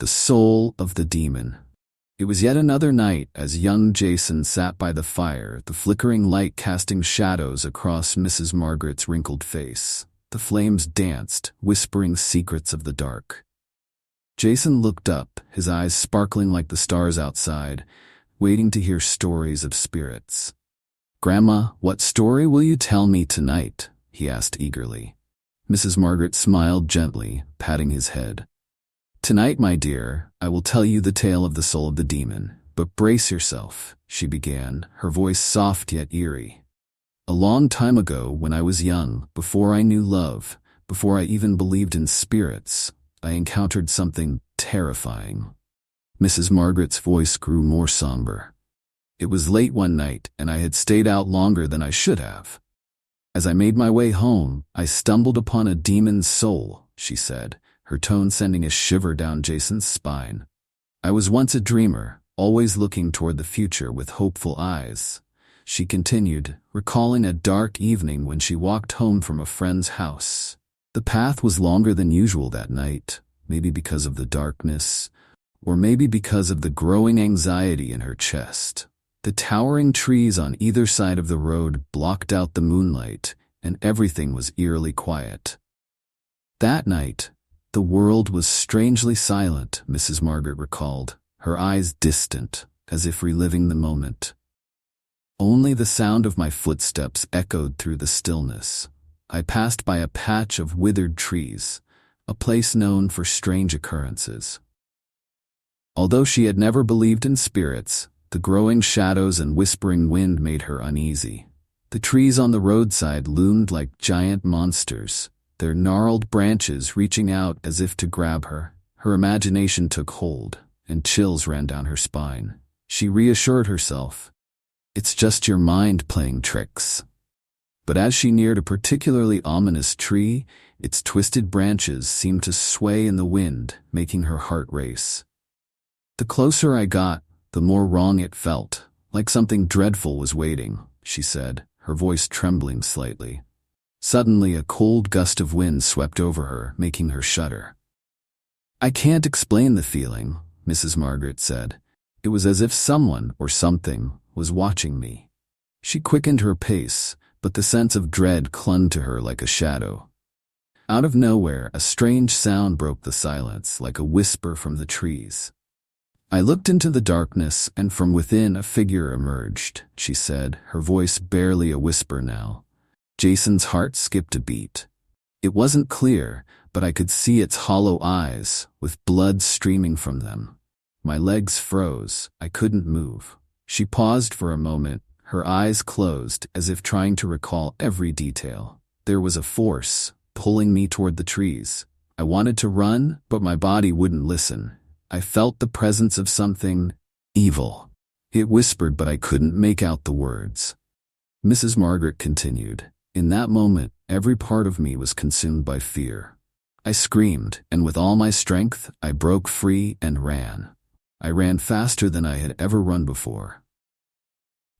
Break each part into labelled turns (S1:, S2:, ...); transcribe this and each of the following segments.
S1: soul of the demon. It was yet another night as young Jason sat by the fire, the flickering light casting shadows across Mrs. Margaret's wrinkled face. The flames danced, whispering secrets of the dark. Jason looked up, his eyes sparkling like the stars outside, waiting to hear stories of spirits. "Grandma, what story will you tell me tonight?" he asked eagerly. Mrs. Margaret smiled gently, patting his head. "Tonight, my dear, I will tell you the tale of the soul of the demon. But brace yourself," she began, her voice soft yet eerie. "A long time ago, when I was young, before I knew love, before I even believed in spirits, I encountered something terrifying." Mrs. Margaret's voice grew more somber. "It was late one night, and I had stayed out longer than I should have. As I made my way home, I stumbled upon a demon's soul," she said, her tone sending a shiver down Jason's spine. "I was once a dreamer, always looking toward the future with hopeful eyes," she continued, recalling a dark evening when she walked home from a friend's house. The path was longer than usual that night, maybe because of the darkness, or maybe because of the growing anxiety in her chest. The towering trees on either side of the road blocked out the moonlight, and everything was eerily quiet. That night, the world was strangely silent, Mrs. Margaret recalled, her eyes distant, as if reliving the moment. Only the sound of my footsteps echoed through the stillness. I passed by a patch of withered trees, a place known for strange occurrences. Although she had never believed in spirits, the growing shadows and whispering wind made her uneasy. The trees on the roadside loomed like giant monsters, their gnarled branches reaching out as if to grab her. Her imagination took hold, and chills ran down her spine. She reassured herself, "It's just your mind playing tricks." But as she neared a particularly ominous tree, its twisted branches seemed to sway in the wind, making her heart race. "The closer I got, the more wrong it felt, like something dreadful was waiting," she said, her voice trembling slightly. Suddenly, a cold gust of wind swept over her, making her shudder. "I can't explain the feeling," Mrs. Margaret said. "It was as if someone, or something, was watching me." She quickened her pace, but the sense of dread clung to her like a shadow. Out of nowhere, a strange sound broke the silence, like a whisper from the trees. "I looked into the darkness, and from within a figure emerged," she said, her voice barely a whisper now. Jason's heart skipped a beat. It wasn't clear, but I could see its hollow eyes, with blood streaming from them. My legs froze. I couldn't move. She paused for a moment, her eyes closed, as if trying to recall every detail. There was a force, pulling me toward the trees. I wanted to run, but my body wouldn't listen. I felt the presence of something evil. It whispered, but I couldn't make out the words. Mrs. Margaret continued. "In that moment, every part of me was consumed by fear. I screamed, and with all my strength, I broke free and ran. I ran faster than I had ever run before."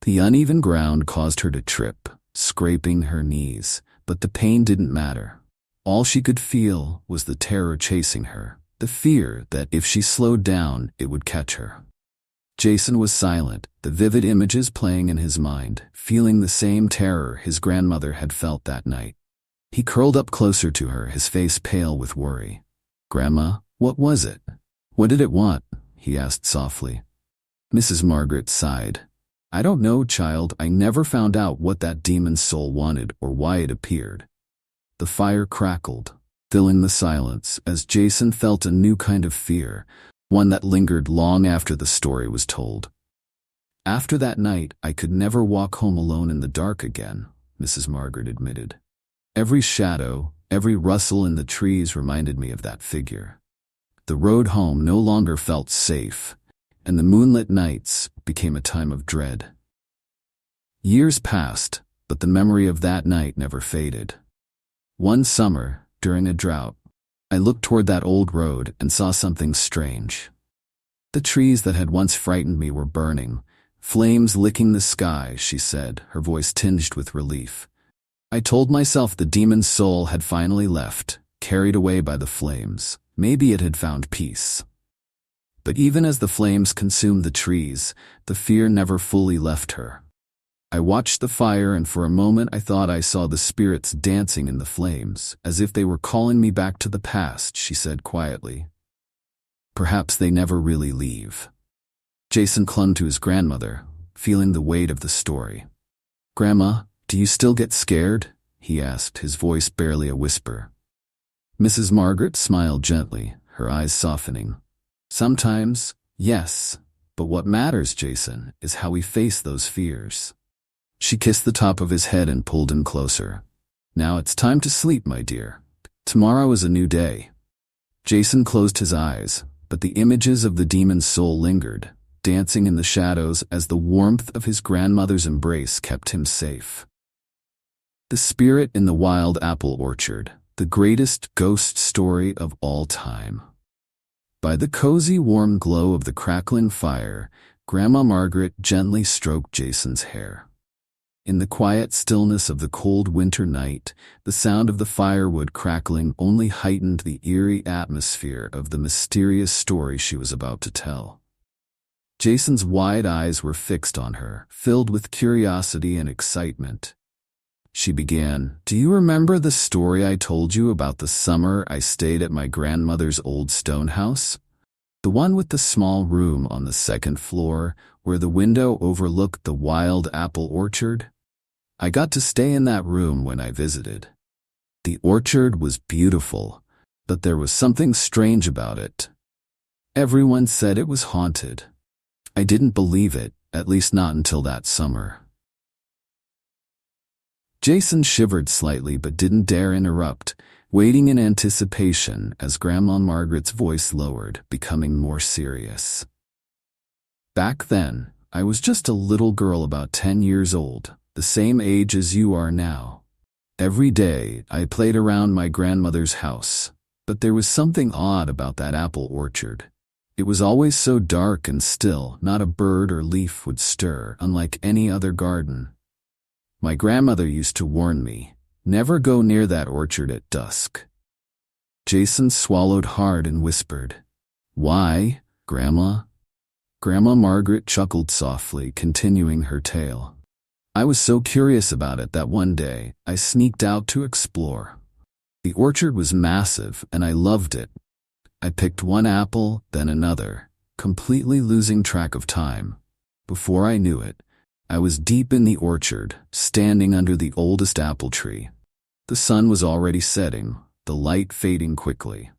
S1: The uneven ground caused her to trip, scraping her knees, but the pain didn't matter. All she could feel was the terror chasing her, the fear that if she slowed down, it would catch her. Jason was silent, the vivid images playing in his mind, feeling the same terror his grandmother had felt that night. He curled up closer to her, his face pale with worry. "Grandma, what was it? What did it want?" he asked softly. Mrs. Margaret sighed. "I don't know, child. I never found out what that demon's soul wanted or why it appeared." The fire crackled, filling the silence as Jason felt a new kind of fear, one that lingered long after the story was told. "After that night, I could never walk home alone in the dark again," Mrs. Margaret admitted. "Every shadow, every rustle in the trees reminded me of that figure. The road home no longer felt safe, and the moonlit nights became a time of dread." Years passed, but the memory of that night never faded. One summer, during a drought, I looked toward that old road and saw something strange. The trees that had once frightened me were burning, flames licking the sky, she said, her voice tinged with relief. I told myself the demon's soul had finally left, carried away by the flames. Maybe it had found peace. But even as the flames consumed the trees, the fear never fully left her. I watched the fire, and for a moment I thought I saw the spirits dancing in the flames, as if they were calling me back to the past, she said quietly. Perhaps they never really leave. Jason clung to his grandmother, feeling the weight of the story. Grandma, do you still get scared? He asked, his voice barely a whisper. Mrs. Margaret smiled gently, her eyes softening. Sometimes, yes, but what matters, Jason, is how we face those fears. She kissed the top of his head and pulled him closer. Now it's time to sleep, my dear. Tomorrow is a new day. Jason closed his eyes, but the images of the demon's soul lingered, dancing in the shadows as the warmth of his grandmother's embrace kept him safe. The Spirit in the Wild Apple Orchard, the greatest ghost story of all time. By the cozy, warm glow of the crackling fire, Grandma Margaret gently stroked Jason's hair. In the quiet stillness of the cold winter night, the sound of the firewood crackling only heightened the eerie atmosphere of the mysterious story she was about to tell. Jason's wide eyes were fixed on her, filled with curiosity and excitement. She began, "Do you remember the story I told you about the summer I stayed at my grandmother's old stone house? The one with the small room on the second floor, where the window overlooked the wild apple orchard? I got to stay in that room when I visited. The orchard was beautiful, but there was something strange about it. Everyone said it was haunted. I didn't believe it, at least not until that summer." Jason shivered slightly but didn't dare interrupt, waiting in anticipation as Grandma Margaret's voice lowered, becoming more serious. "Back then, I was just a little girl about 10 years old, the same age as you are now. Every day, I played around my grandmother's house, but there was something odd about that apple orchard. It was always so dark and still, not a bird or leaf would stir, unlike any other garden. My grandmother used to warn me, never go near that orchard at dusk." Jason swallowed hard and whispered, "Why, Grandma?" Grandma Margaret chuckled softly, continuing her tale. "I was so curious about it that one day I sneaked out to explore. The orchard was massive and I loved it. I picked one apple, then another, completely losing track of time. Before I knew it, I was deep in the orchard, standing under the oldest apple tree. The sun was already setting, the light fading quickly.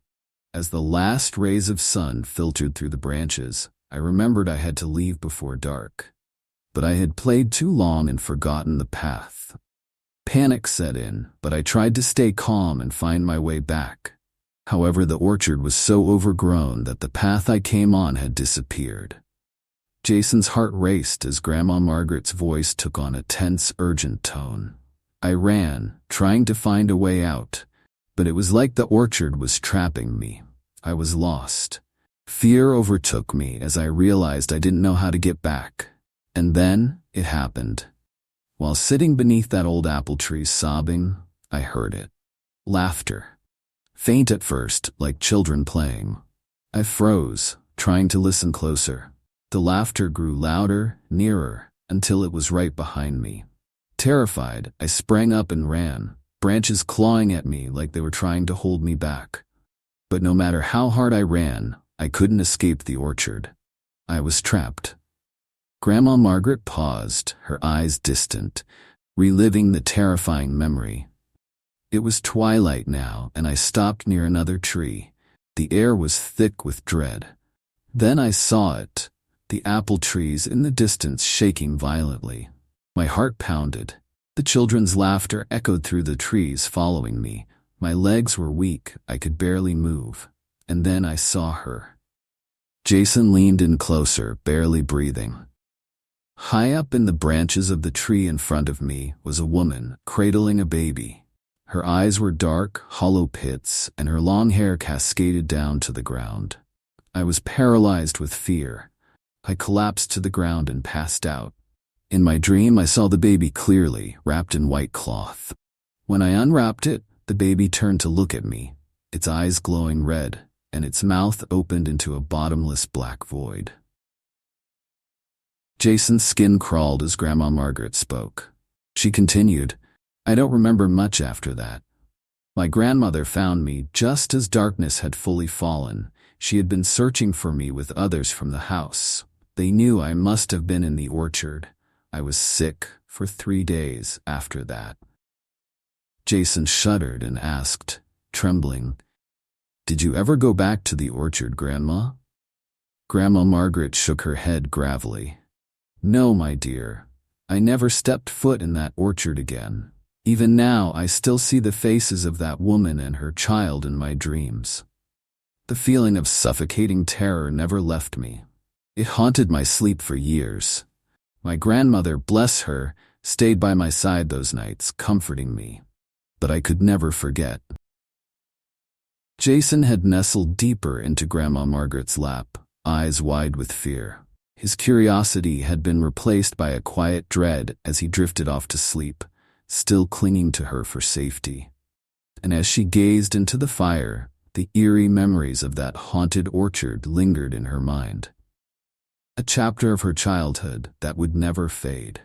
S1: As the last rays of sun filtered through the branches, I remembered I had to leave before dark. But I had played too long and forgotten the path. Panic set in, but I tried to stay calm and find my way back. However, the orchard was so overgrown that the path I came on had disappeared." Jason's heart raced as Grandma Margaret's voice took on a tense, urgent tone. "I ran, trying to find a way out, but it was like the orchard was trapping me. I was lost. Fear overtook me as I realized I didn't know how to get back. And then it happened. While sitting beneath that old apple tree sobbing, I heard it. Laughter. Faint at first, like children playing. I froze, trying to listen closer. The laughter grew louder, nearer, until it was right behind me. Terrified, I sprang up and ran, branches clawing at me like they were trying to hold me back. But no matter how hard I ran, I couldn't escape the orchard. I was trapped." Grandma Margaret paused, her eyes distant, reliving the terrifying memory. It was twilight now, and I stopped near another tree. The air was thick with dread. Then I saw it, the apple trees in the distance shaking violently. My heart pounded. The children's laughter echoed through the trees following me. My legs were weak, I could barely move. And then I saw her. Jason leaned in closer, barely breathing. High up in the branches of the tree in front of me was a woman, cradling a baby. Her eyes were dark, hollow pits, and her long hair cascaded down to the ground. I was paralyzed with fear. I collapsed to the ground and passed out. In my dream, I saw the baby clearly, wrapped in white cloth. When I unwrapped it, the baby turned to look at me, its eyes glowing red, and its mouth opened into a bottomless black void. Jason's skin crawled as Grandma Margaret spoke. She continued, "I don't remember much after that. My grandmother found me just as darkness had fully fallen. She had been searching for me with others from the house. They knew I must have been in the orchard. I was sick for 3 days after that." Jason shuddered and asked, trembling, "Did you ever go back to the orchard, Grandma?" Grandma Margaret shook her head gravely. "No, my dear. I never stepped foot in that orchard again. Even now, I still see the faces of that woman and her child in my dreams. The feeling of suffocating terror never left me. It haunted my sleep for years. My grandmother, bless her, stayed by my side those nights, comforting me. But I could never forget." Jason had nestled deeper into Grandma Margaret's lap, eyes wide with fear. His curiosity had been replaced by a quiet dread as he drifted off to sleep, still clinging to her for safety. And as she gazed into the fire, the eerie memories of that haunted orchard lingered in her mind. A chapter of her childhood that would never fade.